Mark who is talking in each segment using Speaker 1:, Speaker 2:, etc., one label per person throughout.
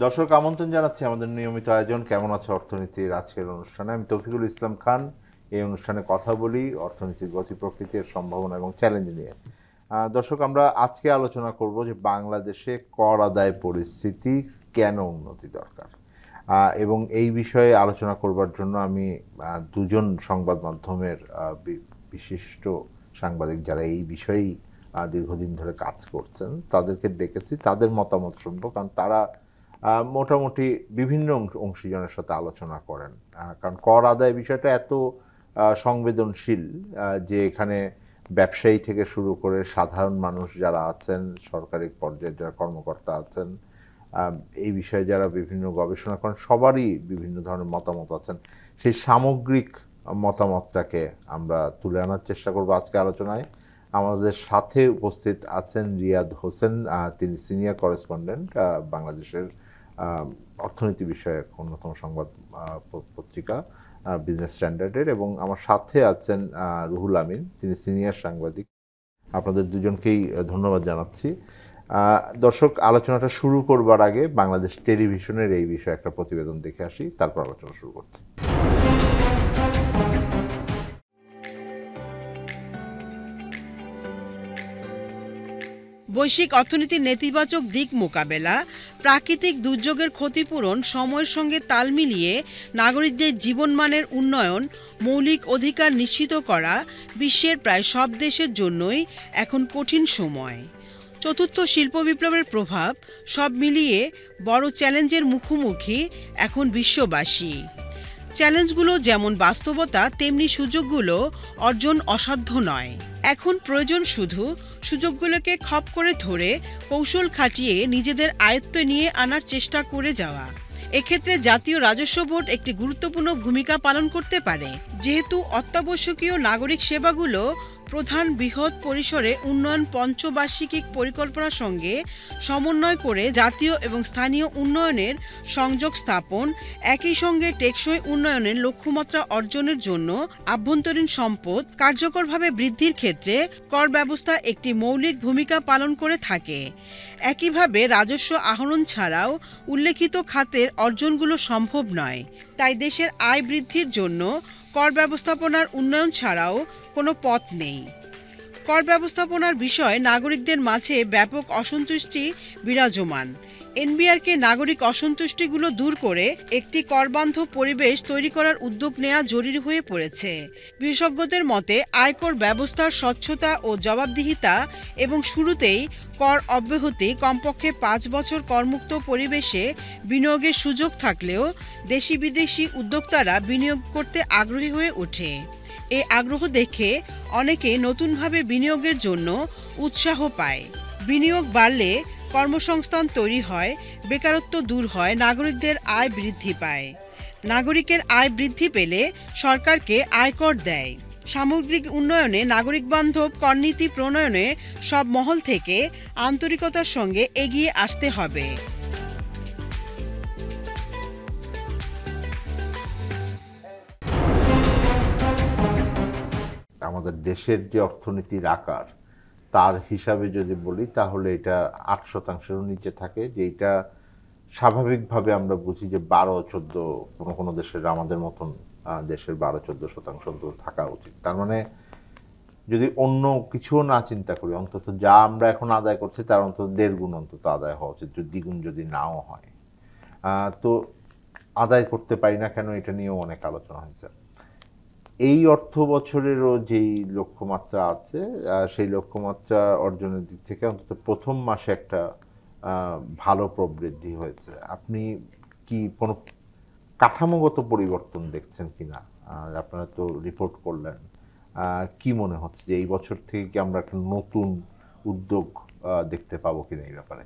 Speaker 1: দর্শক আমন্ত্রণ জানাচ্ছি আমাদের নিয়মিত আয়োজন কেমন আছে অর্থনীতির আজকের অনুষ্ঠানে। আমি তৌফিকুল ইসলাম খান। এই অনুষ্ঠানে কথা বলি অর্থনীতির গতি প্রকৃতির সম্ভাবনা এবং চ্যালেঞ্জ নিয়ে। দর্শক, আমরা আজকে আলোচনা করব যে বাংলাদেশে কর আদায় পরিস্থিতি কেন উন্নতি দরকার, এবং এই বিষয়ে আলোচনা করবার জন্য আমি দুজন সংবাদ মাধ্যমের বিশিষ্ট সাংবাদিক যারা এই বিষয়েই দীর্ঘদিন ধরে কাজ করছেন তাদেরকে ডেকেছি। তাদের মতামত শুনবো, কারণ তারা মোটামুটি বিভিন্ন অংশীজনের সাথে আলোচনা করেন। কারণ কর আদায় বিষয়টা এত সংবেদনশীল যে এখানে ব্যবসায়ী থেকে শুরু করে সাধারণ মানুষ যারা আছেন, সরকারি পর্যায়ে যারা কর্মকর্তা আছেন, এই বিষয়ে যারা বিভিন্ন গবেষণা করেন, সবারই বিভিন্ন ধরনের মতামত আছেন। সেই সামগ্রিক মতামতটাকে আমরা তুলে আনার চেষ্টা করব আজকে আলোচনায়। আমাদের সাথে উপস্থিত আছেন রিয়াদ হোসেন, তিনি সিনিয়র করেসপন্ডেন্ট বাংলাদেশের অর্থনীতি বিষয়ক অন্যতম সংবাদ পত্রিকা বিজনেস স্ট্যান্ডার্ডের, এবং আমার সাথে আছেন রুহুল আমিন, তিনি সিনিয়র সাংবাদিক। আপনাদের দুজনকেই ধন্যবাদ জানাচ্ছি। দর্শক, আলোচনাটা শুরু করবার আগে বাংলাদেশ টেলিভিশনের এই বিষয়ে একটা প্রতিবেদন দেখে আসি, তারপর আলোচনা শুরু করছি।
Speaker 2: বৈশ্বিক অর্থনীতির নেতিবাচক দিক মোকাবেলা, প্রাকৃতিক দুর্যোগের ক্ষতিপূরণ, সময়ের সঙ্গে তাল মিলিয়ে নাগরিকদের জীবনমানের উন্নয়ন, মৌলিক অধিকার নিশ্চিত করা বিশ্বের প্রায় সব দেশের জন্যই এখন কঠিন সময়। চতুর্থ শিল্প বিপ্লবের প্রভাব, সব মিলিয়ে বড় চ্যালেঞ্জের মুখোমুখি এখন বিশ্ববাসী। চ্যালেঞ্জগুলো যেমন বাস্তবতা, তেমনি সুযোগগুলো অর্জন অসাধ্য নয়। এখন প্রয়োজন শুধু সুযোগগুলোকে খপ করে ধরে কৌশল খাটিয়ে নিজেদের আয়ত্তে নিয়ে আনার চেষ্টা করে যাওয়া। এক্ষেত্রে জাতীয় রাজস্ব বোর্ড একটি গুরুত্বপূর্ণ ভূমিকা পালন করতে পারে, যেহেতু অত্যাবশ্যকীয় নাগরিক সেবাগুলো প্রধান বৃহৎ পরিসরে উন্নয়ন পঞ্চবার্ষিকী পরিকল্পনার সঙ্গে সমন্বয় করে জাতীয় এবং স্থানীয় উন্নয়নের সংযোগ স্থাপন, একই সঙ্গে টেকসই উন্নয়নের লক্ষ্যমাত্রা অর্জনের জন্য আভ্যন্তরীণ সম্পদ কার্যকরভাবে বৃদ্ধির ক্ষেত্রে কর ব্যবস্থা একটি মৌলিক ভূমিকা পালন করে থাকে। একইভাবে রাজস্ব আহরণ ছাড়াও উল্লেখিত খাতের অর্জনগুলো সম্ভব নয়। তাই দেশের আয় বৃদ্ধির জন্য কর ব্যবস্থাপনার উন্নয়ন ছাড়াও কোনো পথ নেই। কর ব্যবস্থাপনার বিষয়ে নাগরিকদের মাঝে ব্যাপক অসন্তুষ্টি বিরাজমান। এনবিআরকে নাগরিক অসন্তুষ্টিগুলো দূর করে একটি করবান্ধব পরিবেশ তৈরি করার উদ্যোগ নেওয়া জরুরি হয়ে পড়েছে। বিশেষজ্ঞদের মতে আয়কর ব্যবস্থার স্বচ্ছতা ও জবাবদিহিতা এবং শুরুতেই কর অব্যাহতি, কমপক্ষে 5 বছর করমুক্ত পরিবেশে বিনিয়োগের সুযোগ থাকলেও দেশি বিদেশি উদ্যোক্তারা বিনিয়োগ করতে আগ্রহী হয়ে ওঠে। এই আগ্রহ দেখে অনেকে নতুনভাবে বিনিয়োগের জন্য উৎসাহ পায়। বিনিয়োগ বাড়লে কর্মসংস্থান তৈরি হয়, বেকারত্ব দূর হয়, নাগরিকদের আয় বৃদ্ধি পায়। নাগরিকের আয় বৃদ্ধি পেলে সরকারকে আয়কর দেয়। সামগ্রিক উন্নয়নে নাগরিক বান্ধব করনীতি প্রণয়নে সব মহল থেকে আন্তরিকতার সঙ্গে এগিয়ে আসতে হবে।
Speaker 1: আমাদের দেশের যে অর্থনীতির আকার, তার হিসাবে যদি বলি তাহলে এটা 8%-এরও নিচে থাকে, যেটা স্বাভাবিকভাবে আমরা বুঝি যে 12-14, কোনো কোনো দেশের, আমাদের মতন দেশের 12-14% অন্তত থাকা উচিত। তার মানে যদি অন্য কিছুও না চিন্তা করি, অন্তত যা আমরা এখন আদায় করছি তার অন্তত 1.5 গুণ অন্তত আদায় হওয়া উচিত, যদি দ্বিগুণ যদি নাও হয়। তো আদায় করতে পারি না কেন, এটা নিয়েও অনেক আলোচনা হয়েছে। এই অর্থ বছরেরও যেই লক্ষ্যমাত্রা আছে, সেই লক্ষ্যমাত্রা অর্জনের দিক থেকে অন্তত প্রথম মাসে একটা ভালো প্রবৃদ্ধি হয়েছে। আপনি কি কোনো কাঠামোগত পরিবর্তন দেখছেন কিনা? আপনারা তো রিপোর্ট করলেন, কি মনে হচ্ছে যে এই বছর থেকে কি আমরা একটা নতুন উদ্যোগ দেখতে পাবো কিনা এই ব্যাপারে?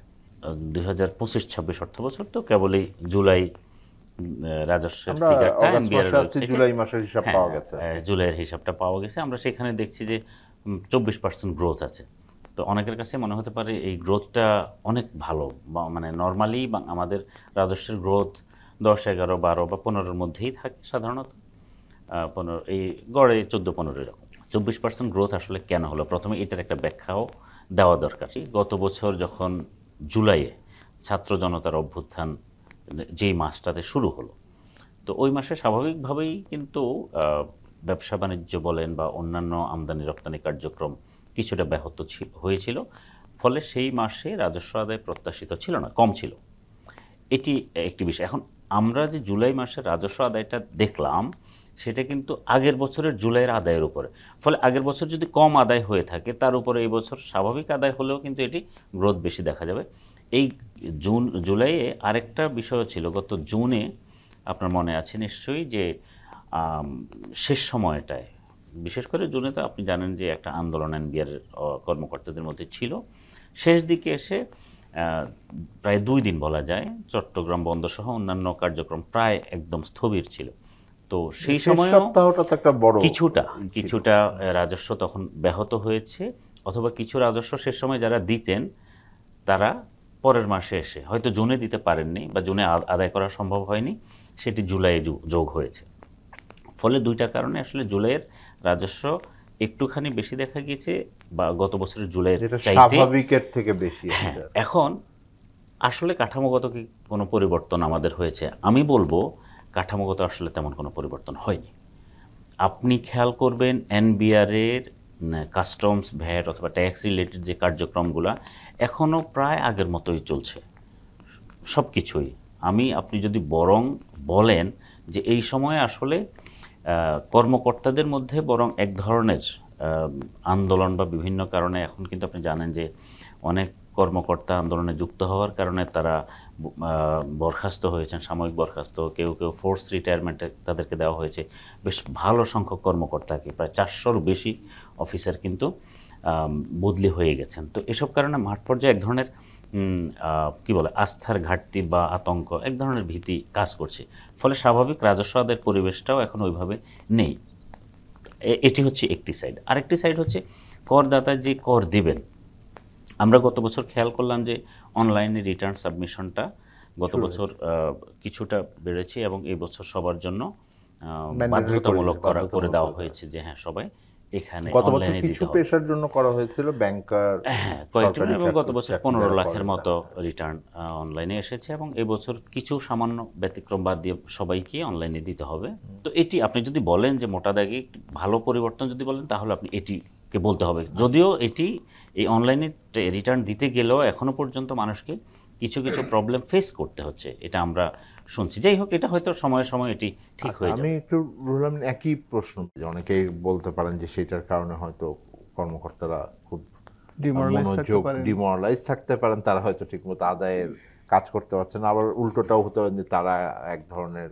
Speaker 3: 2025-26 অর্থ বছর তো কেবলই জুলাই রাজস্বের
Speaker 1: জুলাই মাসের হিসাব পাওয়া গেছে,
Speaker 3: জুলাইয়ের হিসাবটা পাওয়া গেছে। আমরা সেখানে দেখছি যে 24% গ্রোথ আছে। তো অনেকের কাছে মনে হতে পারে এই গ্রোথটা অনেক ভালো, মানে নর্মালি আমাদের রাজস্বের গ্রোথ 10, 11, 12 বা 15-এর মধ্যেই থাকে সাধারণত। 15, এই গড়ে 14-15 এরকম। 24% গ্রোথ আসলে কেন হলো, প্রথমে এটার একটা ব্যাখ্যাও দেওয়া দরকার। গত বছর যখন জুলাইয়ে ছাত্র জনতার অভ্যুত্থান যেই মাসটাতে শুরু হলো। তো ওই মাসে স্বাভাবিকভাবেই কিন্তু ব্যবসা বাণিজ্য বলেন বা অন্যান্য আমদানি রপ্তানি কার্যক্রম কিছুটা ব্যাহত হয়েছিল, ফলে সেই মাসে রাজস্ব আদায় প্রত্যাশিত ছিল না, কম ছিল। এটি একটি বিষয়। এখন আমরা যে জুলাই মাসের রাজস্ব আদায়টা দেখলাম, সেটা কিন্তু আগের বছরের জুলাইয়ের আদায়ের উপরে, ফলে আগের বছর যদি কম আদায় হয়ে থাকে তার উপরে এই বছর স্বাভাবিক আদায় হলেও কিন্তু এটি গ্রোথ বেশি দেখা যাবে। এই জুলাইয়ে আরেকটা বিষয় ছিল, গত জুনে আপনার মনে আছে নিশ্চয়ই যে শেষ সময়টায়, বিশেষ করে জুনে তো আপনি জানেন যে একটা আন্দোলন এনবিআর কর্মকর্তাদের মধ্যে ছিল। শেষ দিকে এসে প্রায় 2 দিন বলা যায় চট্টগ্রাম বন্দরসহ অন্যান্য কার্যক্রম প্রায় একদম স্থবির ছিল। তো সেই সময়
Speaker 1: সপ্তাহটা তো একটা বড়
Speaker 3: কিছুটা রাজস্ব তখন ব্যাহত হয়েছে, অথবা কিছু রাজস্ব শেষ সময় যারা দিতেন তারা পরের মাসে এসে হয়তো জুনে দিতে পারেননি বা জুনে আদায় করা সম্ভব হয়নি, সেটি জুলাইয়ে যোগ হয়েছে। ফলে দুইটা কারণে আসলে জুলাইয়ের রাজস্ব একটুখানি বেশি দেখা গিয়েছে, বা গত বছরের জুলাইয়ের চাইতে
Speaker 1: স্বাভাবিকের থেকে বেশি।
Speaker 3: এখন আসলে কাঠামোগত কি কোনো পরিবর্তন আমাদের হয়েছে? আমি বলবো কাঠামোগত আসলে তেমন কোনো পরিবর্তন হয়নি। আপনি খেয়াল করবেন এনবিআরের কাস্টমস, ভ্যাট অথবা ট্যাক্স রিলেটেড যে কার্যক্রমগুলো এখনও প্রায় আগের মতোই চলছে সব কিছুই। আপনি যদি বরং বলেন যে এই সময়ে আসলে কর্মকর্তাদের মধ্যে বরং এক ধরনের আন্দোলন বা বিভিন্ন কারণে, এখন কিন্তু আপনি জানেন যে অনেক কর্মকর্তা আন্দোলনে যুক্ত হওয়ার কারণে তারা বরখাস্ত হয়েছেন, সাময়িক বরখাস্ত, কেউ ফোর্স রিটায়ারমেন্টে তাদেরকে দেওয়া হয়েছে। বেশ ভালো সংখ্যক কর্মকর্তাকে, প্রায় 400-র বেশি অফিসার কিন্তু বদলি হয়ে গেছেন। তো এসব কারণে মাঠ পর্যায়ে এক ধরনের কি বলে আস্থার ঘাটতি বা আতঙ্ক, এক ধরনের ভীতি কাজ করছে। ফলে স্বাভাবিক রাজস্ব আদায়ের পরিবেশটাও এখন ওইভাবে নেই। এটি হচ্ছে একটি সাইড। আরেকটি সাইড হচ্ছে করদাতা যে কর দিবেন। আমরা গত বছর খেয়াল করলাম যে অনলাইনে রিটার্ন সাবমিশনটা গত বছর কিছুটা বেড়েছে, এবং এই বছর সবার জন্য বাধ্যতামূলক করে দেওয়া হয়েছে যে হ্যাঁ সবাই এখানে অনলাইনে দিতে হবে।
Speaker 1: পেশার জন্য করা হয়েছিল, ব্যাংকার
Speaker 3: কয়েকজন, এবং গত বছর 15 লাখের মতো রিটার্ন অনলাইনে এসেছে, এবং এই বছর কিছু সামান্য ব্যতিক্রম বাদ দিয়ে সবাইকে অনলাইনে দিতে হবে। তো এটি আপনি যদি বলেন যে মোটা দাগে ভালো পরিবর্তন যদি বলেন, তাহলে আপনি এটিকে বলতে হবে। যদিও এটি এই অনলাইনে রিটার্ন দিতে গেলেও এখনো পর্যন্ত মানুষকে কিছু প্রবলেম ফেস করতে হচ্ছে, এটা আমরা শুনছি। যাই হোক, এটা হয়তো সময়ে সময়ে এটি ঠিক হয়ে যাবে।
Speaker 1: আমি একটু বললাম একই প্রশ্ন, অনেকেই বলতে পারেন যে সেটার কারণে হয়তো কর্মকর্তারা খুব ডিমোরালাইজ থাকতে পারেন, তারা হয়তো ঠিকমতো আদায়ের কাজ করতে পারছেন। আবার উল্টোটাও হতে পারে যে তারা এক ধরনের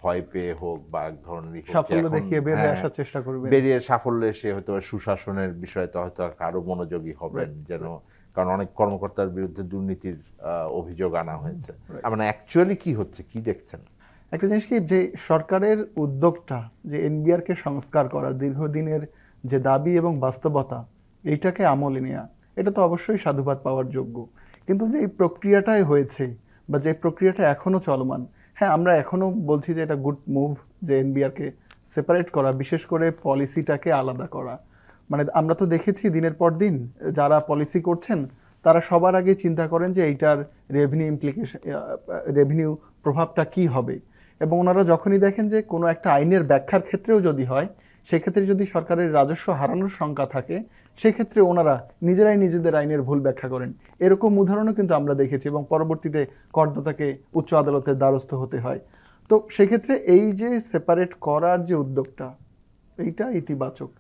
Speaker 1: ভয় পেয়ে হোক বা এক ধরনের
Speaker 4: সাফল্য দেখিয়ে বেরিয়ে আসার চেষ্টা করবে,
Speaker 1: বেরিয়ে সাফল্য এসে হয়তো সুশাসনের বিষয়টা হয়তো আরো মনোযোগী হবেন, যেন কারণ অনেক কর্মকর্তার বিরুদ্ধে দুর্নীতির অভিযোগ আনা হয়েছে। মানে অ্যাকচুয়ালি কি হচ্ছে, কি দেখছেন?
Speaker 4: একটা জিনিস কি, যে সরকারের উদ্যোগটা যে এনবিআর কে সংস্কার করার দীর্ঘদিনের যে দাবি এবং বাস্তবতা, এইটাকে আমলে নেওয়া, এটা তো অবশ্যই সাধুবাদ পাওয়ার যোগ্য। কিন্তু যে এই প্রক্রিয়াটাই হয়েছে বা যে প্রক্রিয়াটা এখনো চলমান, হ্যাঁ আমরা এখনো বলছি যে এটা গুড মুভ যে এনবিআর কে সেপারেট করা, বিশেষ করে পলিসিটাকে আলাদা করা। মানে আমরা তো দেখেছি দিনের পর দিন যারা পলিসি করছেন তারা সবার আগে চিন্তা করেন যে এইটার রেভিনিউ প্রভাবটা কি হবে, এবং ওনারা যখনই দেখেন যে কোনো একটা আইনের ব্যাখ্যার ক্ষেত্রেও যদি হয়, সেক্ষেত্রে যদি সরকারের রাজস্ব হারানোর শঙ্কা থাকে, সেক্ষেত্রে ওনারা নিজেরাই নিজেদের আইনের ভুল ব্যাখ্যা করেন। এরকম উদাহরণও কিন্তু আমরা দেখেছি, এবং পরবর্তীতে করদাতাকে উচ্চ আদালতের দ্বারস্থ হতে হয়। তো সেক্ষেত্রে এই যে সেপারেট করার যে উদ্যোগটা, এইটা ইতিবাচক।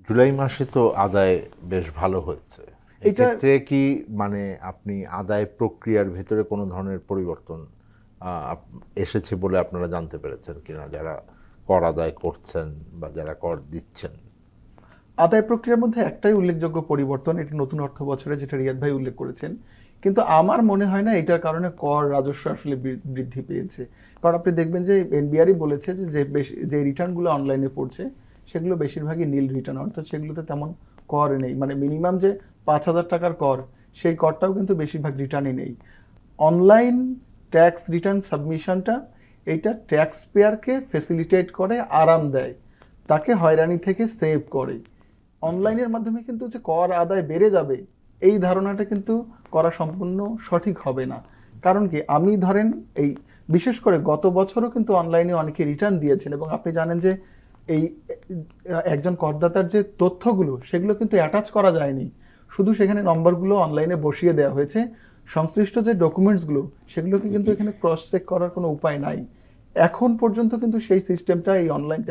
Speaker 1: জুলাই মাসে তো আদায় বেশ ভালো হয়েছে, এক্ষেত্রে কি মানে আপনি আদায় প্রক্রিয়ার ভেতরে কোনো ধরনের পরিবর্তন এসেছে বলে আপনারা জানতে পেরেছেন কিনা, যারা কর আদায় করছেন বা যারা কর দিচ্ছেন?
Speaker 4: আদায় প্রক্রিয়ার মধ্যে একটাই উল্লেখযোগ্য পরিবর্তন, এটি নতুন অর্থ বছরে, যেটা রিয়াদ ভাই উল্লেখ করেছেন। কিন্তু আমার মনে হয় না এটার কারণে কর রাজস্ব আসলে বৃদ্ধি পেয়েছে। কারণ আপনি দেখবেন যে এনবিআরই বলেছে যে রিটার্নগুলো অনলাইনে পড়ছে সেগুলো বেশিরভাগই নীল রিটার্ন, অর্থাৎ সেগুলোতে তেমন কর নেই। মানে মিনিমাম যে 5,000 টাকার কর, সেই করটাও কিন্তু বেশিরভাগ রিটার্নই নেই। অনলাইন ট্যাক্স রিটার্ন সাবমিশনটা এইটা ট্যাক্স পেয়ারকে ফেসিলিটেট করে, আরাম দেয়, তাকে হয়রানি থেকে সেভ করে। অনলাইনের মাধ্যমে কিন্তু যে কর আদায় বেড়ে যাবে, এই ধারণাটা কিন্তু করা সম্পূর্ণ সঠিক হবে না। কারণ কি, আমি ধরেন এই বিশেষ করে গত বছরও কিন্তু অনলাইনে অনেকে রিটার্ন দিয়েছেন, এবং আপনি জানেন যে এই একজন করদাতার যে তথ্যগুলো সেগুলো কিন্তু অ্যাটাচ করা যায়নি, শুধু সেখানে নম্বরগুলো অনলাইনে বসিয়ে দেওয়া হয়েছে। সংশ্লিষ্ট যে ডকুমেন্টসগুলো সেগুলোকে কিন্তু এখানে ক্রস চেক করার কোনো উপায় নাই। এখন পর্যন্ত কিন্তু সেই সিস্টেমটা এই অনলাইন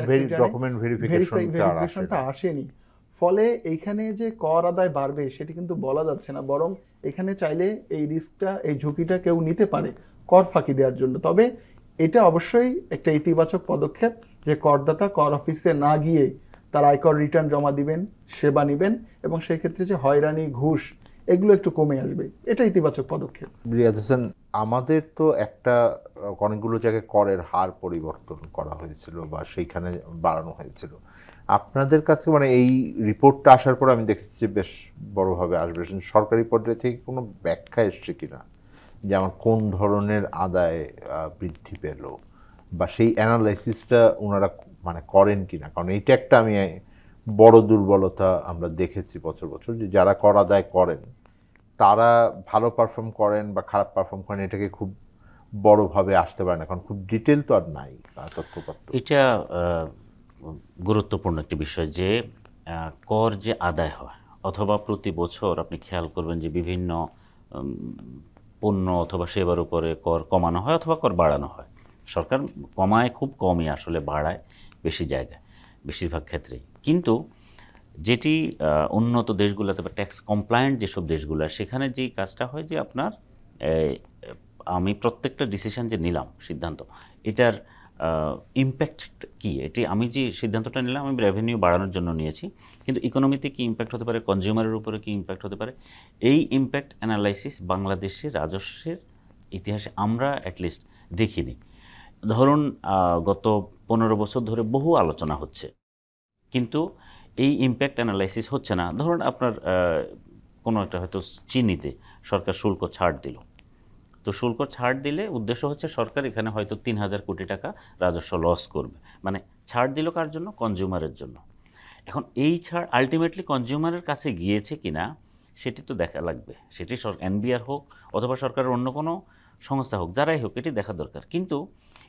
Speaker 1: ডকুমেন্ট ভেরিফিকেশনটা
Speaker 4: আসেনি। ফলে এইখানে যে কর আদায় বাড়বে সেটি কিন্তু বলা যাচ্ছে না, বরং এখানে চাইলে এই রিস্কটা, এই ঝুঁকিটা কেউ নিতে পারে কর ফাঁকি দেওয়ার জন্য। তবে এটা অবশ্যই একটা ইতিবাচক পদক্ষেপ যে করদাতা কর অফিসে না গিয়ে তার আয়কর রিটার্ন জমা দিবেন, সেবা নেবেন, এবং সেই ক্ষেত্রে যে হয়রানি, ঘুষ, এগুলো একটু কমে আসবে। এটা ইতিবাচক পদক্ষেপ।
Speaker 1: রিয়াদ হোসেন, আমাদের তো একটা অনেকগুলো জায়গায় করের হার পরিবর্তন করা হয়েছিল বা সেইখানে বাড়ানো হয়েছিল। আপনাদের কাছে মানে এই রিপোর্টটা আসার পর আমি দেখেছি যে বেশ বড়ভাবে আসবে, সরকারি পর্যায়ে থেকে কোনো ব্যাখ্যা এসছে কিনা যে আমার কোন ধরনের আদায় বৃদ্ধি পেল, বা সেই অ্যানালাইসিসটা ওনারা মানে করেন কিনা? কারণ এইটা একটা আমি বড় দুর্বলতা আমরা দেখেছি বছর বছর, যে যারা কর আদায় করেন তারা ভালো পারফর্ম করেন বা খারাপ পারফর্ম করেন, এটাকে খুব বড়ভাবে আসতে পারে না, কারণ খুব ডিটেল তো আর নাই তথ্যপত্র।
Speaker 3: এটা গুরুত্বপূর্ণ একটি বিষয় যে কর যে আদায় হয়, অথবা প্রতি বছর আপনি খেয়াল করবেন যে বিভিন্ন পণ্য অথবা সেবার উপরে কর কমানো হয় অথবা কর বাড়ানো হয়। সরকার কমায় খুব কমই, আসলে বাড়ায় বেশি জায়গায়, বেশিরভাগ ক্ষেত্রেই। কিন্তু যেটি উন্নত দেশগুলোতে বা ট্যাক্স কমপ্লায়েন্ট যেসব দেশগুলো, সেখানে যেই কাজটা হয় যে আপনার আমি প্রত্যেকটা ডিসিশন যে নিলাম, সিদ্ধান্ত, এটার ইম্প্যাক্ট কী, এটি আমি যে সিদ্ধান্তটা নিলাম আমি রেভিনিউ বাড়ানোর জন্য নিয়েছি, কিন্তু ইকোনমিতে কী ইম্প্যাক্ট হতে পারে, কনজিউমারের উপরে কী ইম্প্যাক্ট হতে পারে, এই ইম্প্যাক্ট অ্যানালাইসিস বাংলাদেশের রাজস্বের ইতিহাসে আমরা অ্যাটলিস্ট দেখিনি। ধরুন গত 15 বছর ধরে বহু আলোচনা হচ্ছে, কিন্তু এই ইম্প্যাক্ট অ্যানালাইসিস হচ্ছে না। ধরুন আপনার কোনো একটা হয়তো চিনিতে সরকার শুল্ক ছাড় দিল, তো শুল্ক ছাড় দিলে উদ্দেশ্য হচ্ছে সরকার এখানে হয়তো 3000 কোটি টাকা রাজস্ব লস করবে, মানে ছাড় দিল কার জন্য? কনজিউমারের জন্য। এখন এই ছাড় আলটিমেটলি কনজিউমারের কাছে গিয়েছে কিনা সেটি তো দেখা লাগবে, সেটি এনবিআর হোক অথবা সরকারের অন্য কোনো সংস্থা হোক, যারাই হোক, এটি দেখা দরকার। কিন্তু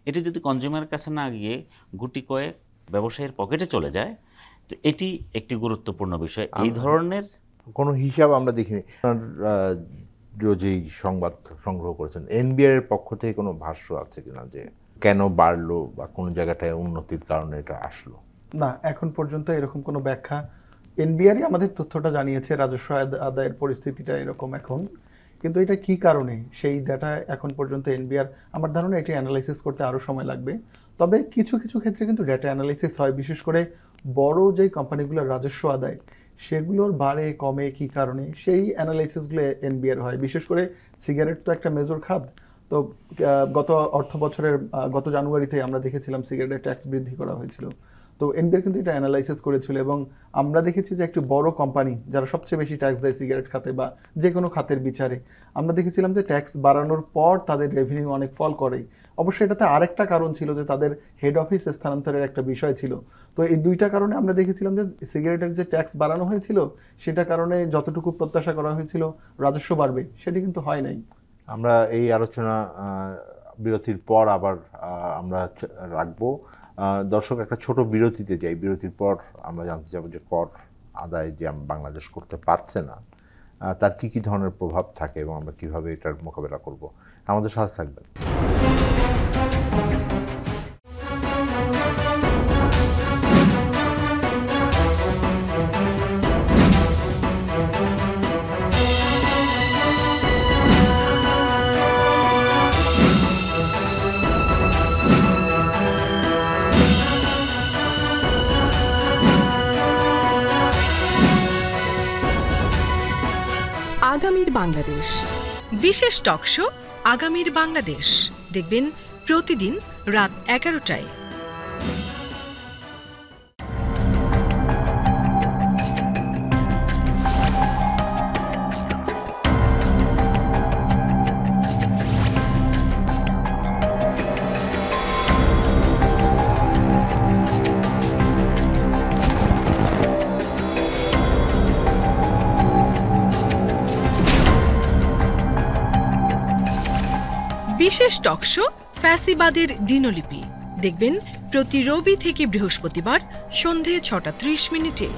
Speaker 3: এটি যদি কনজিউমারের কাছে না গিয়ে গুটি কয়েক ব্যবসায়ীর পকেটে চলে যায়, তো এটি একটি গুরুত্বপূর্ণ বিষয়। এই ধরনের
Speaker 1: কোনো হিসাব আমরা দেখিনি। যেই সংবাদ সংগ্রহ করেছেন, এনবিআর এর পক্ষ থেকে কোনো ভাষ্য আছে কিনা যে কেন বাড়লো বা কোন জায়গাটায় উন্নতির কারণে এটা আসলো?
Speaker 4: না, এখন পর্যন্ত এরকম কোনো ব্যাখ্যা, এনবিআরই আমাদের তথ্যটা জানিয়েছে রাজস্ব আদায়ের পরিস্থিতিটা এরকম এখন, কিন্তু এটা কি কারণে সেই ডাটা এখন পর্যন্ত এনবিআর, আমার ধারণা এটি অ্যানালাইসিস করতে আরও সময় লাগবে। তবে কিছু কিছু ক্ষেত্রে কিন্তু ডাটা অ্যানালাইসিস হয়, বিশেষ করে বড় যেই কোম্পানিগুলোর রাজস্ব আদায় সেগুলোর বাড়ে কমে কি কারণে, সেই অ্যানালাইসিসগুলো এনবিআর হয়। বিশেষ করে সিগারেট তো একটা মেজর খাত, তো গত অর্থ বছরের গত জানুয়ারিতে আমরা দেখেছিলাম সিগারেটের ট্যাক্স বৃদ্ধি করা হয়েছিল, তো এনবিআর কিন্তু এটা অ্যানালাইসিস করেছিল, এবং আমরা দেখেছি যে একটি বড় কোম্পানি যারা সবচেয়ে বেশি ট্যাক্স দেয় সিগারেট খাতে বা যে কোনো খাতের বিচারে, আমরা দেখেছিলাম যে ট্যাক্স বাড়ানোর পর তাদের রেভিনিউ অনেক ফল করে। অবশ্যই এটাতে আরেকটা কারণ ছিল যে তাদের হেড অফিস স্থানান্তরের একটা বিষয় ছিল। তো এই দুইটা কারণে আমরা দেখেছিলাম যে সিগারেটের যে ট্যাক্স বাড়ানো হয়েছিল সেটা কারণে যতটুকু প্রত্যাশা করা হয়েছিল রাজস্ব বাড়বে, সেটি কিন্তু হয় নাই।
Speaker 1: আমরা এই আলোচনা বিরতির পর আবার আমরা রাখবো। দর্শক, একটা ছোট বিরতিতে যাই, বিরতির পর আমরা জানতে চাবো যে কর আদায় যে বাংলাদেশ করতে পারছে না তার কি কি ধরনের প্রভাব থাকে এবং আমরা কিভাবে এটার মোকাবেলা করব। আমাদের সাথে থাকবেন।
Speaker 5: আগামীর বাংলাদেশ, বিশেষ টক শো আগামীর বাংলাদেশ দেখবেন প্রতিদিন রাত 11টায়। বিশেষ টকশো ফ্যাসিবাদের দিনলিপি দেখবেন প্রতি রবি থেকে বৃহস্পতিবার সন্ধে 6:30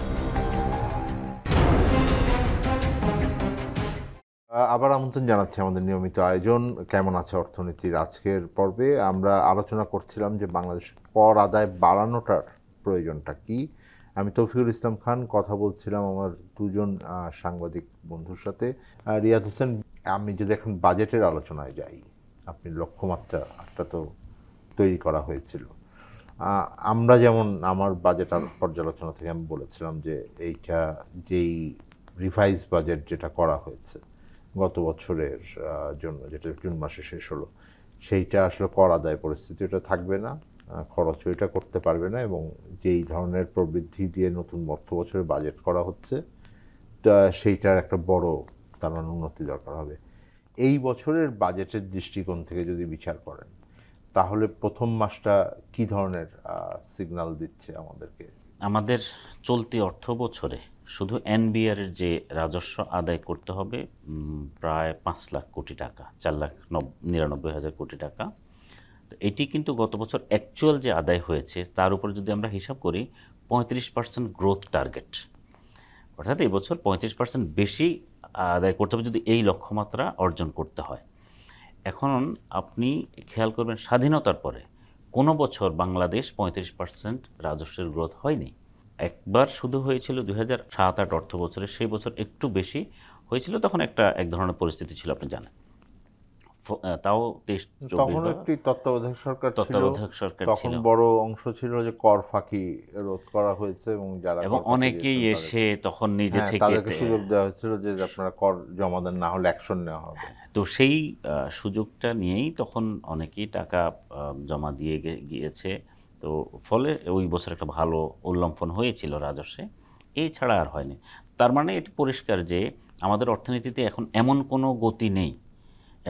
Speaker 1: আবার আমন্ত্রণ জানাচ্ছি আমাদের নিয়মিত আয়োজন কেমন আছে অর্থনীতির আজকের পর্বে। আমরা আলোচনা করছিলাম যে বাংলাদেশের কর আদায় বাড়ানোটার প্রয়োজনটা কি। আমি তৌফিকুল ইসলাম খান কথা বলছিলাম আমার দুজন সাংবাদিক বন্ধুর সাথে। রিয়াদ হোসেন, আমি যদি এখন বাজেটের আলোচনায় যাই, আপনি লক্ষ্যমাত্রাটা তো তৈরি করা হয়েছিল। আমরা যেমন আমার বাজেট পর্যালোচনা থেকে আমি বলেছিলাম যে এইটা যেই রিভাইজ বাজেট যেটা করা হয়েছে গত বছরের জন্য, যেটা জুন মাসে শেষ হলো, সেইটা আসলে কর আদায় পরিস্থিতি ওটা থাকবে না, খরচও এটা করতে পারবে না, এবং যেই ধরনের প্রবৃদ্ধি দিয়ে নতুন অর্থ বছরের বাজেট করা হচ্ছে সেইটার একটা বড় তার মানে উন্নতি দরকার হবে। এই বছরের বাজেটের দৃষ্টিকোণ থেকে যদি বিচার করেন তাহলে প্রথম মাসটা কি ধরনের সিগন্যাল দিচ্ছে আমাদেরকে?
Speaker 3: আমাদের চলতি অর্থ বছরে শুধু এনবিআর এর যে রাজস্ব আদায় করতে হবে প্রায় 5 লাখ কোটি টাকা, 4,99,000 কোটি টাকা। তো এটি কিন্তু গত বছর অ্যাকচুয়াল যে আদায় হয়েছে তার উপর যদি আমরা হিসাব করি 35% গ্রোথ টার্গেট, অর্থাৎ এই বছর 35% বেশি আদায় করতে হবে যদি এই লক্ষ্যমাত্রা অর্জন করতে হয়। এখন আপনি খেয়াল করবেন স্বাধীনতার পরে কোনো বছর বাংলাদেশ 35% রাজস্বের গ্রোথ হয়নি। একবার শুধু হয়েছিল 2007-08 অর্থ বছরে, সেই বছর একটু বেশি হয়েছিল, তখন এক ধরনের পরিস্থিতি ছিল আপনি জানেন। তাও 23-24
Speaker 1: একটি তত্ত্বাবধায়ক সরকার ছিল, তখন বড় অংশ ছিল যে কর ফাঁকি রোধ করা হয়েছে এবং
Speaker 3: অনেকেই এসে তখন নিজে থেকে
Speaker 1: তাদেরকে সুযোগ দেওয়া হয়েছিল যে আপনারা কর জমা দেন, না হলে অ্যাকশন নেওয়া হবে।
Speaker 3: তো সেই সুযোগটা নিয়েই তখন অনেকেই টাকা জমা দিয়ে গিয়েছে। তো ফলে ওই বছর একটা ভালো উল্লম্ফন হয়েছিল রাজস্বে, এছাড়া আর হয়নি। তার মানে এটি পরিষ্কার যে আমাদের অর্থনীতিতে এখন এমন কোনো গতি নেই,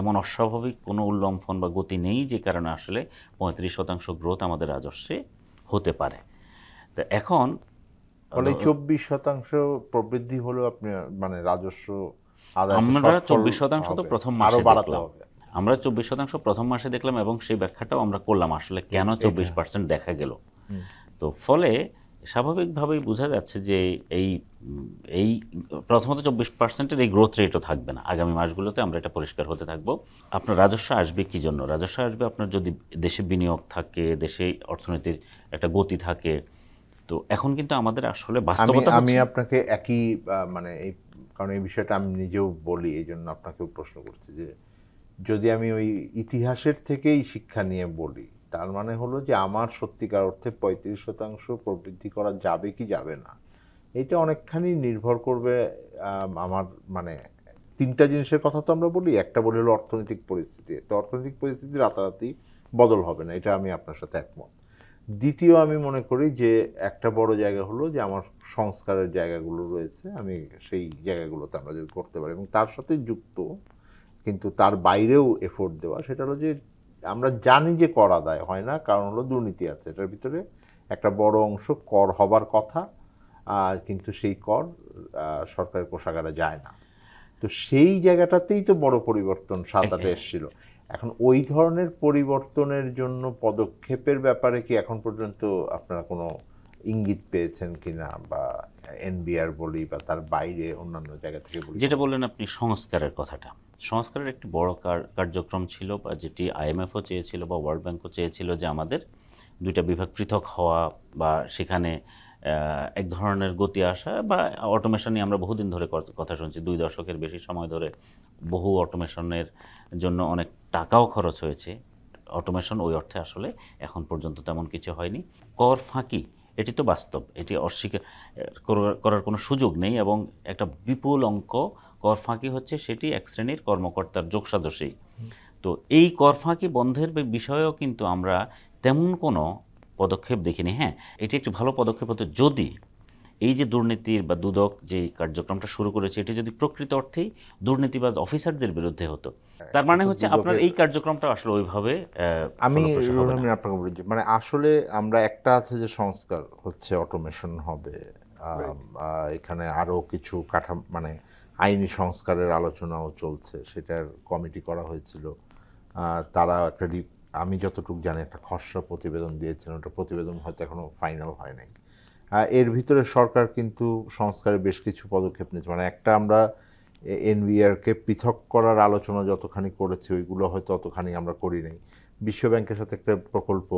Speaker 3: এমন অস্বাভাবিক কোনো উল্লম্ফন বা গতি নেই যে কারণে আসলে 35% গ্রোথ আমাদের রাজস্বে হতে পারে। তো এখন
Speaker 1: 24% প্রবৃদ্ধি হলো আপনি মানে রাজস্ব আদায়
Speaker 3: আমরা 24% তো প্রথম মাসে দেখলাম, আমরা 24% প্রথম মাসে দেখলাম, এবং সেই ব্যাখ্যাটাও আমরা করলাম আসলে কেন 24% দেখা গেল। তো ফলে স্বাভাবিকভাবেই বোঝা যাচ্ছে যে এই প্রথমত 24%-এর এই গ্রোথ রেটও থাকবে না আগামী মাসগুলোতে, আমরা এটা পরিষ্কার হতে থাকবো। আপনার রাজস্ব আসবে কি জন্য? রাজস্ব আসবে আপনার যদি দেশে বিনিয়োগ থাকে, দেশে অর্থনীতির একটা গতি থাকে। তো এখন কিন্তু আমাদের আসলে বাস্তবতা,
Speaker 1: আমি আপনাকে একই মানে এই কারণ এই বিষয়টা আমি নিজেও বলি, এই জন্য আপনাকেও প্রশ্ন করছি যে যদি আমি ওই ইতিহাসের থেকেই শিক্ষা নিয়ে বলি, তার মানে হলো যে আমার সত্যিকার অর্থে 35% প্রবৃদ্ধি করা যাবে কি যাবে না, এটা অনেকখানি নির্ভর করবে আমার মানে তিনটা জিনিসের কথা তো আমরা বলি। একটা বলি হলো অর্থনৈতিক পরিস্থিতি, তো অর্থনৈতিক পরিস্থিতি রাতারাতি বদল হবে না, এটা আমি আপনার সাথে একমত। দ্বিতীয় আমি মনে করি যে একটা বড় জায়গা হলো যে আমার সংস্কারের জায়গাগুলো রয়েছে, আমি সেই জায়গাগুলোতে আমরা যদি করতে পারি, এবং তার সাথে যুক্ত কিন্তু তার বাইরেও এফোর্ট দেওয়া, সেটা হলো যে আমরা জানি যে কর আদায় হয় না, কারণ হলো দুর্নীতি আছে এটার ভিতরে। একটা বড় অংশ কর হবার কথা, কিন্তু সেই কর সরকারের কোষাগারে যায় না। তো সেই জায়গাটাতেই তো বড় পরিবর্তন 7-8 এসেছিল। এখন ওই ধরনের পরিবর্তনের জন্য পদক্ষেপের ব্যাপারে কি এখন পর্যন্ত আপনারা কোনো ইঙ্গিত পেয়েছেন কিনা, বা এনবিআর বলি বা তার বাইরে অন্যান্য জায়গা থেকে বলি?
Speaker 3: যেটা বললেন আপনি সংস্কারের কথাটা, সংস্কারের একটি বড় কার্যক্রম ছিল, বা যেটি IMFও চেয়েছিল বা ওয়ার্ল্ড ব্যাংকও চেয়েছিল, যে আমাদের দুইটা বিভাগ পৃথক হওয়া বা সেখানে এক ধরনের গতি আসা, বা অটোমেশন নিয়ে আমরা বহুদিন ধরে কথা শুনছি, 2 দশকের বেশি সময় ধরে বহু অটোমেশনের জন্য অনেক টাকাও খরচ হয়েছে। অটোমেশন ওই অর্থে আসলে এখন পর্যন্ত তেমন কিছু হয়নি। কর ফাঁকি এটি তো বাস্তব, এটি অস্বীকার করার কোনো সুযোগ নেই, এবং একটা বিপুল অঙ্ক কর ফাঁকি হচ্ছে, সেটি এক শ্রেণীর কর্মকর্তার যোগসাজশেই। তো এই কর ফাঁকি বন্ধের বিষয়েও কিন্তু আমরা তেমন কোনো পদক্ষেপ দেখিনি। হ্যাঁ, এটি একটি ভালো পদক্ষেপ হতো যদি এই যে দুর্নীতির বা দুদক যে কার্যক্রমটা শুরু করেছে, এটি যদি প্রকৃত অর্থেই দুর্নীতিবাজ অফিসারদের বিরুদ্ধে হতো, তার মানে হচ্ছে আপনার এই কার্যক্রমটা আসলে ওইভাবে
Speaker 1: আমি আপনাকে বলি যে মানে আসলে আমরা একটা আছে যে সংস্কার হচ্ছে, অটোমেশন হবে, এখানে আরও কিছু মানে আইনি সংস্কারের আলোচনাও চলছে, সেটার কমিটি করা হয়েছিল, তারা একটা আমি যতটুকু জানি একটা খসড়া প্রতিবেদন দিয়েছেন, ওটা প্রতিবেদন হয়তো এখনও ফাইনাল হয় নাই। এর ভিতরে সরকার কিন্তু সংস্কারের বেশ কিছু পদক্ষেপ নিয়েছে, মানে একটা আমরা এনবিআরকে পৃথক করার আলোচনা যতখানি করেছি ওইগুলো হয়তো অতখানি আমরা করি নাই। বিশ্বব্যাংকের সাথে একটা প্রকল্প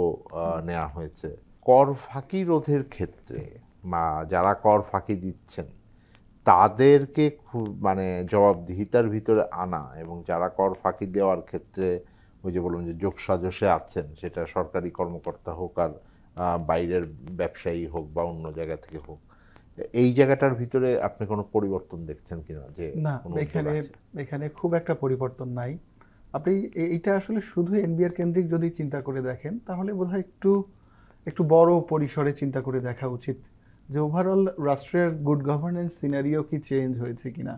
Speaker 1: নেওয়া হয়েছে। কর ফাঁকি রোধের ক্ষেত্রে যারা কর ফাঁকি দিচ্ছেন তাদেরকে মানে জবাবদিহিতার ভিতরে আনা, এবং যারা কর ফাঁকি দেওয়ার ক্ষেত্রে ওই যে বলুন যে যোগসাজশে আছেন, সেটা সরকারি কর্মকর্তা হোক আর বাইরের ব্যবসায়ী হোক বা অন্য জায়গা থেকে হোক, এই জায়গাটার ভিতরে আপনি কোনো পরিবর্তন দেখছেন কিনা? যে
Speaker 4: না, এখানে খুব একটা পরিবর্তন নাই। আপনি এইটা আসলে শুধু এনবিআর কেন্দ্রিক যদি চিন্তা করে দেখেন তাহলে বোধহয় একটু বড় পরিসরে চিন্তা করে দেখা উচিত যে ওভারঅল রাষ্ট্রের গুড গভর্নেন্স সিনারিও কি চেঞ্জ হয়েছে কিনা।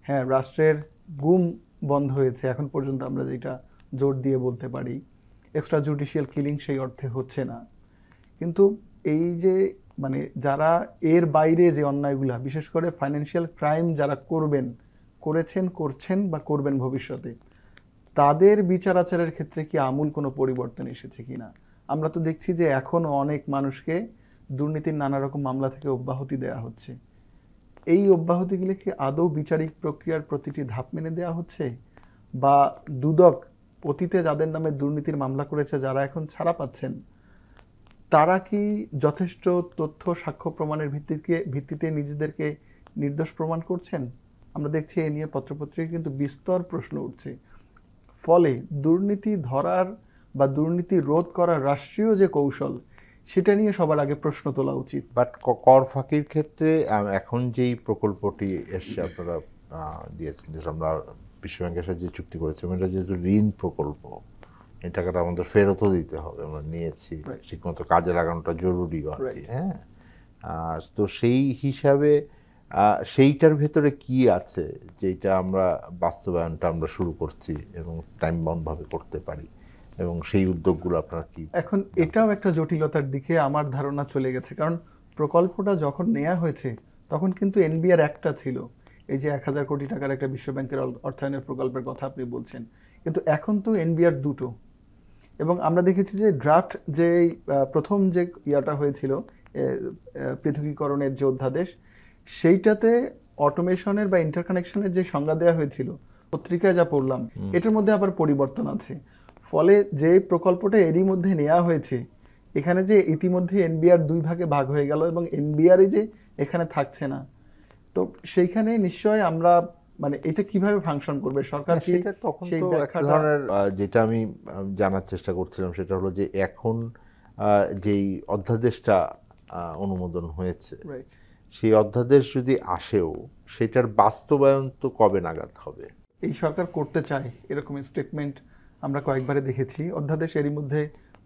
Speaker 4: হ্যাঁ, রাষ্ট্রের গুম বন্ধ হয়েছে এখন পর্যন্ত, আমরা যেটা জোর দিয়ে বলতে পারি। এক্সট্রা জুডিশিয়াল কিলিং সেই অর্থে হচ্ছে না, কিন্তু এই যে মানে যারা এর বাইরে যে অন্যায়গুলা, বিশেষ করে ফাইন্যান্সিয়াল ক্রাইম যারা করছেন বা করবেন ভবিষ্যতে, তাদের বিচার আচারের ক্ষেত্রে কি আমূল কোনো পরিবর্তন এসেছে কিনা। আমরা তো দেখছি যে এখনও অনেক মানুষকে দুর্নীতির নানা রকম মামলা থেকে অব্যাহতি দেওয়া হচ্ছে। এই অব্যাহতিগুলি কি আদৌ বিচারিক প্রক্রিয়ার প্রতিটি ধাপ মেনে দেওয়া হচ্ছে, বা দুদক অতীতে যাদের নামে দুর্নীতির মামলা করেছে যারা এখন ছাড়া পাচ্ছেন, তারা কি যথেষ্ট তথ্য সাক্ষ্য প্রমাণের ভিত্তিতে নিজেদেরকে নির্দোষ প্রমাণ করছেন? আমরা দেখছি এ নিয়ে পত্রপত্রিকায় কিন্তু বিস্তর প্রশ্ন উঠছে। ফলে দুর্নীতি ধরার বা দুর্নীতি রোধ করার রাষ্ট্রীয় যে কৌশল, সেটা নিয়ে সবার আগে প্রশ্ন তোলা উচিত।
Speaker 1: বাট কর ফাঁকির ক্ষেত্রে এখন যেই প্রকল্পটি এসছে আপনারা দিয়েছেন, যে আমরা বিশ্বব্যাংকের সাথে যে চুক্তি করেছিলাম, এটা যেহেতু ঋণ প্রকল্প, এই টাকাটা আমাদের ফেরতও দিতে হবে, আমরা নিয়েছি, ঠিকমতো কাজে লাগানোটা জরুরি আর কি। হ্যাঁ, তো সেই হিসাবে সেইটার ভেতরে কি আছে যেটা আমরা বাস্তবায়নটা আমরা শুরু করছি এবং টাইম বাউন্ডভাবে করতে পারি, এবং সেই উদ্যোগগুলো আপনারা কি?
Speaker 4: এখন এটাও একটা জটিলতার দিকে আমার ধারণা চলে গেছে, কারণ প্রকল্পটা যখন নেওয়া হয়েছে তখন কিন্তু এনবিআর একটা ছিল, এই যে 1000 কোটি টাকার একটা বিশ্বব্যাংকের অর্থায়নের প্রকল্পের কথা আপনি বলছেন, কিন্তু এখন তো এনবিআর দুটো। এবং আমরা দেখেছি যে ড্রাফট যে প্রথম যে ইয়াটা হয়েছিল পৃথকীকরণের যে অধ্যাদেশ, সেইটাতে অটোমেশনের বা ইন্টারকানেকশনের যে সংজ্ঞা দেওয়া হয়েছিল, পত্রিকায় যা পড়লাম, এটার মধ্যে আবার পরিবর্তন আছে। ফলে যে প্রকল্পটা এরই মধ্যে নেওয়া হয়েছে, এখানে যে ইতিমধ্যে এনবিআর দুই ভাগে ভাগ হয়ে গেল এবং এনবিআর যে এখানে থাকছে না, তো সেইখানে নিশ্চয় আমরা মানে এটা কিভাবে ফাংশন করবে সরকার,
Speaker 1: তখন তো এক ধরনের যেটা আমি জানার চেষ্টা করছিলাম সেটা হলো যে এখন যেই অধ্যাদেশটা অনুমোদন হয়েছে, সেই অধ্যাদেশ যদি আসেও সেটার বাস্তবায়ন তো কবে নাগাদ হবে?
Speaker 4: এই সরকার করতে চায় এরকম স্টেটমেন্ট আমরা কয়েকবারে দেখেছি। অধ্যাদেশ এরই মধ্যে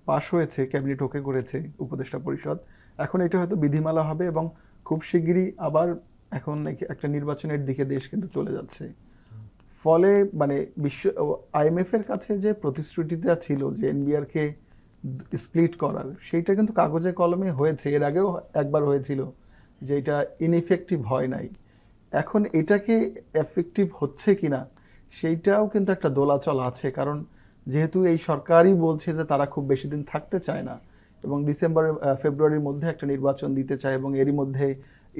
Speaker 4: পাশ হয়েছে, ক্যাবিনেট ওকে করেছে, উপদেষ্টা পরিষদ। এখন এটা হয়তো বিধিমালা হবে এবং খুব শিগগিরই আবার এখন একটা নির্বাচনের দিকে দেশ কিন্তু চলে যাচ্ছে। ফলে মানে আইএমএফ এর কাছে যে প্রতিশ্রুতিটা ছিল যে এনবিআরকে স্প্লিট করার, সেইটা কিন্তু কাগজে কলমে হয়েছে, এর আগেও একবার হয়েছিল, যে এটা ইনএফেক্টিভ হয় নাই। এখন এটাকে এফেক্টিভ হচ্ছে কিনা সেইটাও কিন্তু একটা দোলাচল আছে, কারণ যেহেতু এই সরকারই বলছে যে তারা খুব বেশি দিন থাকতে চায় না এবং ফেব্রুয়ারির মধ্যে একটা নির্বাচন দিতে চায়, এবং এরই মধ্যে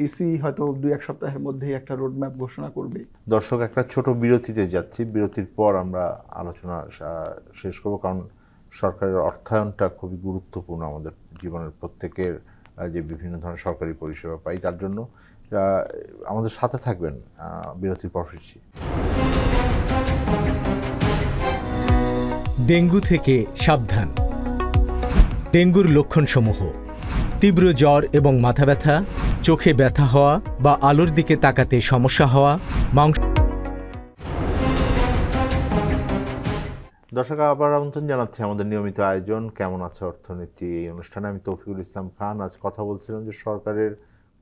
Speaker 4: ইসি হয়তো 2-1 সপ্তাহের মধ্যেই একটা রোডম্যাপ ঘোষণা করবে।
Speaker 1: দর্শক, একটা ছোট বিরতিতে যাচ্ছি, বিরতির পর আমরা আলোচনা শেষ করব, কারণ সরকারের অর্থায়নটা খুবই গুরুত্বপূর্ণ আমাদের জীবনের, প্রত্যেকের যে বিভিন্ন ধরনের সরকারি পরিষেবা পাই তার জন্য। আমাদের সাথে থাকবেন, বিরতির পর ফিরছি।
Speaker 6: ডেঙ্গু থেকে সাবধান। ডেঙ্গুর লক্ষণসমূহ: তীব্র জ্বর এবং মাথা ব্যথা, চোখে ব্যথা হওয়া বা আলোর দিকে তাকাতে সমস্যা হওয়া,
Speaker 1: দর্শক, আবার আমন্ত্রণ জানাচ্ছি আমাদের নিয়মিত আয়োজন কেমন আছে অর্থনীতি, এই অনুষ্ঠানে আমি তৌফিকুল ইসলাম খান। আজ কথা বলছিলাম যে সরকারের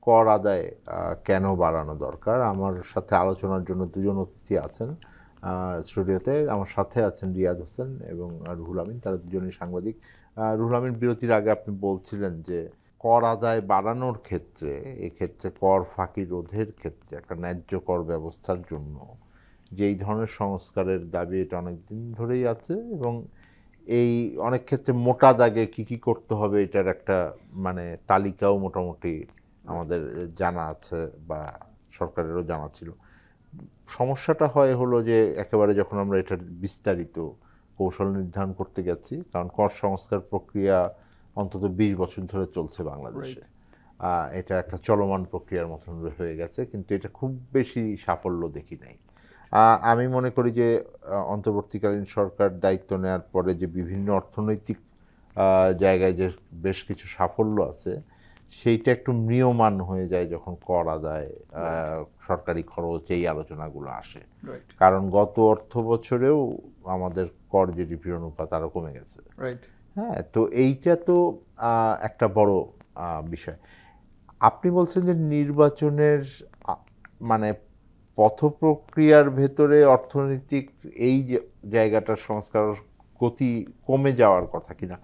Speaker 1: কর আদায় কেন বাড়ানো দরকার। আমার সাথে আলোচনার জন্য দুজন অতিথি আছেন স্টুডিওতে। আমার সাথে আছেন রিয়াদ হোসেন এবং রুহুল আমিন, তারা দুজনই সাংবাদিক। রুহুল আমিন, বিরতির আগে আপনি বলছিলেন যে কর আদায় বাড়ানোর ক্ষেত্রে, এক্ষেত্রে কর ফাঁকি রোধের ক্ষেত্রে একটা ন্যায্য কর ব্যবস্থার জন্য যে এই ধরনের সংস্কারের দাবি এটা অনেক দিন ধরেই আছে, এবং এই অনেক ক্ষেত্রে মোটা দাগে কি কি করতে হবে এটার একটা মানে তালিকাও মোটামুটি আমাদের জানা আছে বা সরকারেরও জানা ছিল। সমস্যাটা হলো যে একেবারে যখন আমরা এটার বিস্তারিত কৌশল নির্ধারণ করতে গেছি, কারণ কর সংস্কার প্রক্রিয়া অন্তত 20 বছর ধরে চলছে বাংলাদেশে, এটা একটা চলমান প্রক্রিয়ার মতন হয়ে গেছে, কিন্তু এটা খুব বেশি সাফল্য দেখি নাই। আমি মনে করি যে অন্তর্বর্তীকালীন সরকার দায়িত্ব নেওয়ার পরে যে বিভিন্ন অর্থনৈতিক জায়গায় যে বেশ কিছু সাফল্য আছে, সেইটা একটু ম্রিয়মাণ হয়ে যায় যখন কর আদায়, সরকারি খরচ, এই আলোচনাগুলো আসে। কারণ গত অর্থ বছরেও আমাদের কর জিডিপির অনুপাত আরও কমে গেছে। হ্যাঁ, তো এইটা তো একটা বড় বিষয়। আপনি বলছেন যে নির্বাচনের মানে পথপ্রক্রিয়ার ভেতরে অর্থনৈতিক এই জায়গাটার সংস্কার গতি কমে যাওয়ার কথা কিনা,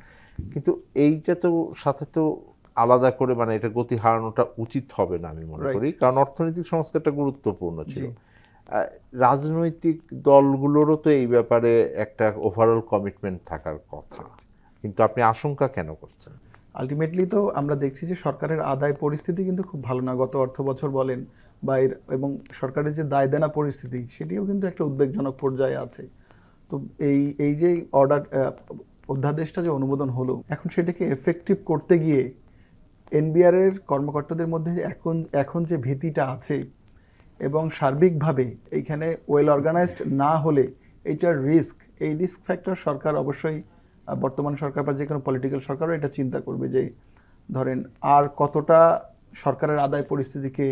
Speaker 1: কিন্তু এইটা তো সাথে তো আলাদা করে মানে এটা গতি হারানোটা উচিত হবে না আমি মনে করি, কারণ অর্থনৈতিক সংস্কারটা গুরুত্বপূর্ণ ছিল। রাজনৈতিক দলগুলোরও তো এই ব্যাপারে একটা ওভারঅল কমিটমেন্ট থাকার কথা, কিন্তু আপনি আশঙ্কা কেন করছেন?
Speaker 4: আলটিমেটলি তো আমরা দেখছি যে সরকারের আদায় পরিস্থিতি কিন্তু খুব ভালো না, গত অর্থ বছর বলেন বা এবং সরকারের যে দায় দেনা পরিস্থিতি সেটিও কিন্তু একটা উদ্বেগজনক পর্যায়ে আছে। তো এই যে অধ্যাদেশটা যে অনুমোদন হলো, এখন সেটাকে এফেক্টিভ করতে গিয়ে এনবিআর এর কর্মকর্তাদের মধ্যে এখন যে ভীতিটা আছে, এবং সার্বিকভাবে এইখানে ওয়েল অর্গানাইজড না হলে এইটার এই রিস্ক ফ্যাক্টর সরকার অবশ্যই, বর্তমান সরকার বা যে কোনো পলিটিক্যাল সরকারও এটা চিন্তা করবে যে ধরেন আর কতটা সরকারের আদায় পরিস্থিতিকে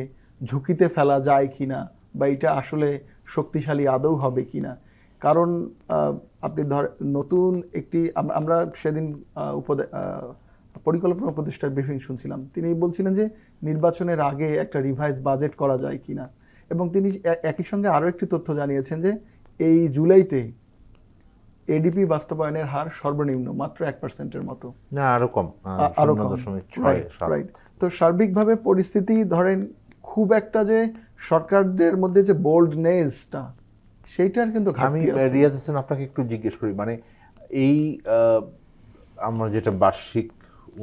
Speaker 4: ঝুঁকিতে ফেলা যায় কিনা, বা এটা আসলে শক্তিশালী আদৌ হবে কিনা। কারণ আপনি নতুন একটি আমরা সেদিন পরিকল্পনা উপদেষ্টার ব্রিফিং শুনছিলাম, তিনি বলছিলেন যে নির্বাচনের আগে একটা রিভাইজ বাজেট করা যায় কিনা, এবং তিনি একই সঙ্গে আরও একটি তথ্য জানিয়েছেন যে এই জুলাইতে এডিপি বাস্তবায়নের হার সর্বনিম্ন মাত্র 1% মতো,
Speaker 1: না আরো কম,
Speaker 4: রাইট। তো সার্বিকভাবে পরিস্থিতি ধরেন খুব একটা যে সরকারদের মধ্যে যে বোল্ডনেসটা সেইটার কিন্তু
Speaker 1: আমি রিয়াজ হোসেন আপনাকে একটু জিজ্ঞেস করি, মানে এই আমরা যেটা বার্ষিক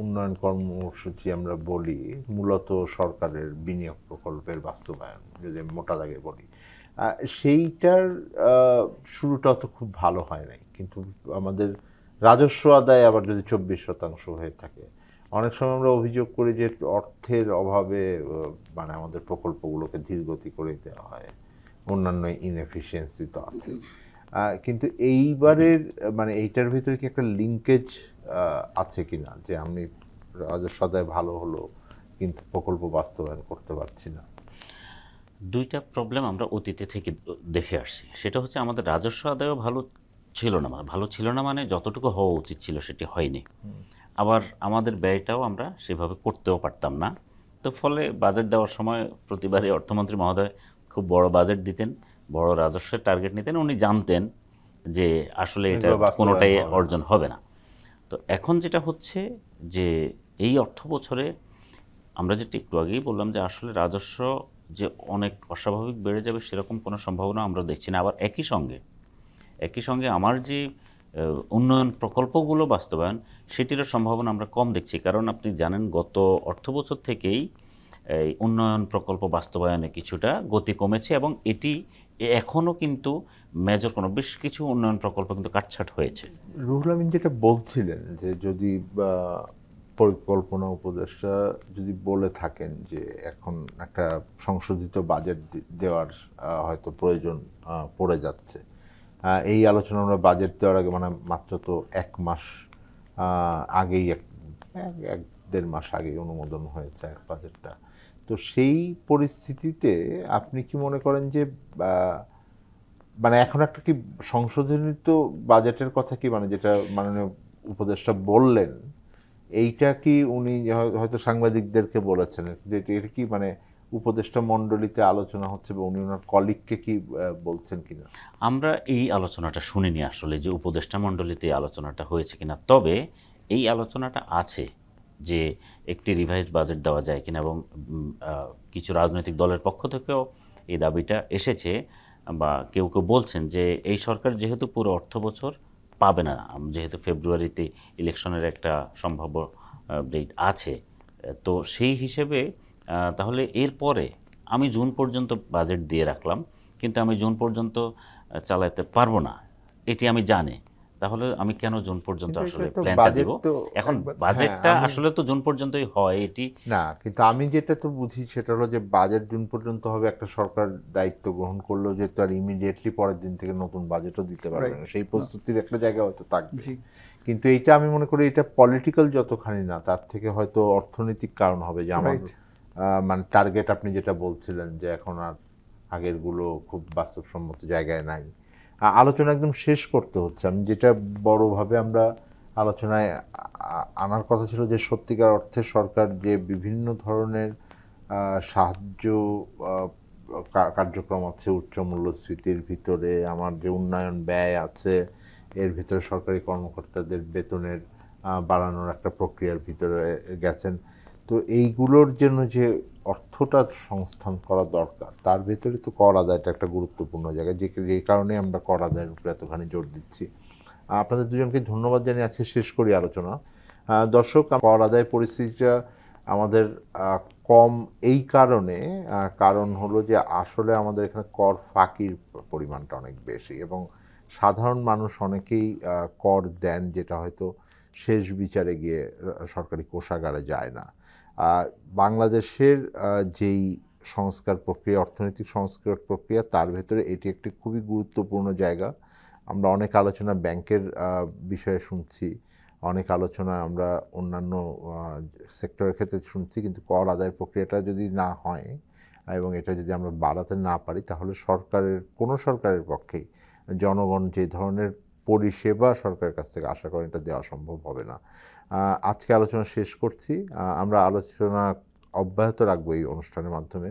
Speaker 1: উন্নয়ন কর্মসূচি আমরা বলি, মূলত সরকারের বিনিয়োগ প্রকল্পের বাস্তবায়ন যদি মোটা দাগে বলি, সেইটার শুরুটা তো খুব ভালো হয় নাই, কিন্তু আমাদের রাজস্ব আদায় আবার যদি 24% হয়ে থাকে, অনেক সময় আমরা অভিযোগ করি যে অর্থের অভাবে মানে আমাদের প্রকল্পগুলোকে ধীরগতি করে দেওয়া হয়, অন্যান্য ইনএফিসিয়েন্সি তো আছে। কিন্তু এইবারের মানে এইটার ভিতরে কি একটা লিঙ্কেজ আছে কিনা যে আমি রাজস্ব আদায় ভালো হলো কিন্তু প্রকল্প বাস্তবায়ন করতে পারছি না?
Speaker 3: দুইটা প্রবলেম আমরা অতীতে থেকে দেখে আসছি। সেটা হচ্ছে আমাদের রাজস্ব আদায়ও ভালো ছিল না, ভালো ছিল না মানে যতটুকু হওয়া উচিত ছিল সেটি হয়নি। আবার আমাদের ব্যয়টাও আমরা সেভাবে করতেও পারতাম না। তো ফলে বাজেট দেওয়ার সময় প্রতিবারই অর্থমন্ত্রী মহোদয় খুব বড় বাজেট দিতেন, বড় রাজস্বের টার্গেট নিতেন, উনি জানতেন যে আসলে এটা কোনোটাই অর্জন হবে না। তো এখন যেটা হচ্ছে যে এই অর্থ বছরে আমরা যেটা একটু আগেই বললাম যে আসলে রাজস্ব যে অনেক অস্বাভাবিক বেড়ে যাবে সেরকম কোনো সম্ভাবনা আমরা দেখছি না। আবার একই সঙ্গে আমার যে উন্নয়ন প্রকল্পগুলো বাস্তবায়ন সেটিরও সম্ভাবনা আমরা কম দেখছি। কারণ আপনি জানেন গত অর্থবছর থেকেই এই উন্নয়ন প্রকল্প বাস্তবায়নে কিছুটা গতি কমেছে, এবং এটি এখনও কিন্তু মেজর কোনো বেশ কিছু উন্নয়ন প্রকল্প কিন্তু কাটছাট হয়েছে।
Speaker 1: রুহুল আমিন যেটা বলছিলেন যে যদি পরিকল্পনা উপদেষ্টা যদি বলে থাকেন যে এখন একটা সংশোধিত বাজেট দেওয়ার হয়তো প্রয়োজন পড়ে যাচ্ছে, এই আলোচনা আমরা বাজেট দেওয়ার আগে মানে মাত্র তো 1 মাস আগেই 1-1.5 মাস আগেই অনুমোদন হয়েছে বাজেটটা। তো সেই পরিস্থিতিতে আপনি কি মনে করেন যে মানে এখন একটা কি সংশোধনিত বাজেটের কথা কি মানে যেটা মাননীয় উপদেষ্টা বললেন, এইটা কি উনি হয়তো সাংবাদিকদেরকে বলেছেন, এটা কি মানে উপদেষ্টা মণ্ডলীতে আলোচনা হচ্ছে বা উনি ওনার কলিগকে কি বলছেন কিনা?
Speaker 3: আমরা এই আলোচনাটা শুনিনি আসলে যে উপদেষ্টা মণ্ডলীতে এই আলোচনাটা হয়েছে কিনা। তবে এই আলোচনাটা আছে যে একটি রিভাইজড বাজেট দেওয়া যায় কিনা, এবং কিছু রাজনৈতিক দলের পক্ষ থেকেও এই দাবিটা এসেছে বা কেউ কেউ বলছেন যে এই সরকার যেহেতু পুরো অর্থ বছর পাবে না, যেহেতু ফেব্রুয়ারিতে ইলেকশনের একটা সম্ভাব্য ডেট আছে, তো সেই হিসেবে তাহলে এরপরে আমি জুন পর্যন্ত বাজেট দিয়ে রাখলাম, কিন্তু আমি জুন পর্যন্ত চালাতে পারবো না, এটি আমি জানি, তাহলে আমি কেন জুন পর্যন্ত
Speaker 1: কিন্তু
Speaker 3: আসলে
Speaker 1: এটা তো
Speaker 3: প্ল্যানটা
Speaker 1: বাজেট
Speaker 3: দিব?
Speaker 1: তো
Speaker 3: এখন
Speaker 1: একবার-
Speaker 3: বাজেটটা
Speaker 1: হ্যাঁ, আমি-
Speaker 3: আসলে তো জুন পর্যন্তই হয় এটি।
Speaker 1: না, কিন্তু আমি যেটা তো বুঝি সেটা হলো যে বাজেট জুন পর্যন্ত হবে, একটা সরকার দায়িত্ব গ্রহণ করলো যে তো আর ইমিডিয়েটলি পরের দিন থেকে নতুন বাজেটও দিতে পারবে না, সেই প্রস্তুতির একটা জায়গা হয়তো থাকবে।
Speaker 4: জি।
Speaker 1: কিন্তু এইটা আমি মনে করি এটা পলিটিক্যাল যতখানি না, তার থেকে হয়তো অর্থনৈতিক কারণ হবে যে আমার
Speaker 4: Right.
Speaker 1: মানে টার্গেট আপনি যেটা বলছিলেন যে এখন আর আগেরগুলো খুব বাস্তবসম্মত জায়গায় নাই। আলোচনা একদম শেষ করতে হচ্ছে। আমি যেটা বড়ভাবে আমরা আলোচনায় আনার কথা ছিল যে সত্যিকার অর্থে সরকার যে বিভিন্ন ধরনের সাহায্য কার্যক্রম আছে, উচ্চ মূল্যস্ফীতির ভিতরে আমার যে উন্নয়ন ব্যয় আছে, এর ভিতরে সরকারি কর্মকর্তাদের বেতনের বাড়ানোর একটা প্রক্রিয়ার ভিতরে গেছেন। তো এইগুলোর জন্য যে অর্থটা সংস্থান করা দরকার, তার ভেতরে তো কর আদায়টা একটা গুরুত্বপূর্ণ জায়গা, যে কারণে আমরা কর আদায়ের উপরে এতখানি জোর দিচ্ছি। আপনাদের দুজনকে ধন্যবাদ জানিয়ে আজকে শেষ করি আলোচনা। দর্শক, কর আদায় পরিস্থিতিটা আমাদের কম এই কারণে, কারণ হলো যে আসলে আমাদের এখানে কর ফাঁকির পরিমাণটা অনেক বেশি এবং সাধারণ মানুষ অনেকেই কর দেন যেটা হয়তো শেষ বিচারে গিয়ে সরকারি কোষাগারে যায় না। বাংলাদেশের যেই সংস্কার প্রক্রিয়া, অর্থনৈতিক সংস্কার প্রক্রিয়া, তার ভেতরে এটি একটি খুবই গুরুত্বপূর্ণ জায়গা। আমরা অনেক আলোচনা ব্যাংকের বিষয়ে শুনছি, অনেক আলোচনা আমরা অন্যান্য সেক্টরের ক্ষেত্রে শুনছি, কিন্তু কর আদায়ের প্রক্রিয়াটা যদি না হয় এবং এটা যদি আমরা বাড়াতে না পারি, তাহলে কোনো সরকারের পক্ষেই জনগণ যে ধরনের পরিষেবা সরকারের কাছ থেকে আশা করেন এটা দেওয়া সম্ভব হবে না। আজকে আলোচনা শেষ করছি। আমরা আলোচনা অব্যাহত রাখবো এই অনুষ্ঠানের মাধ্যমে।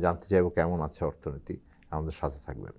Speaker 1: জানতে চাইবো কেমন আছে অর্থনীতি। আমাদের সাথে থাকবেন।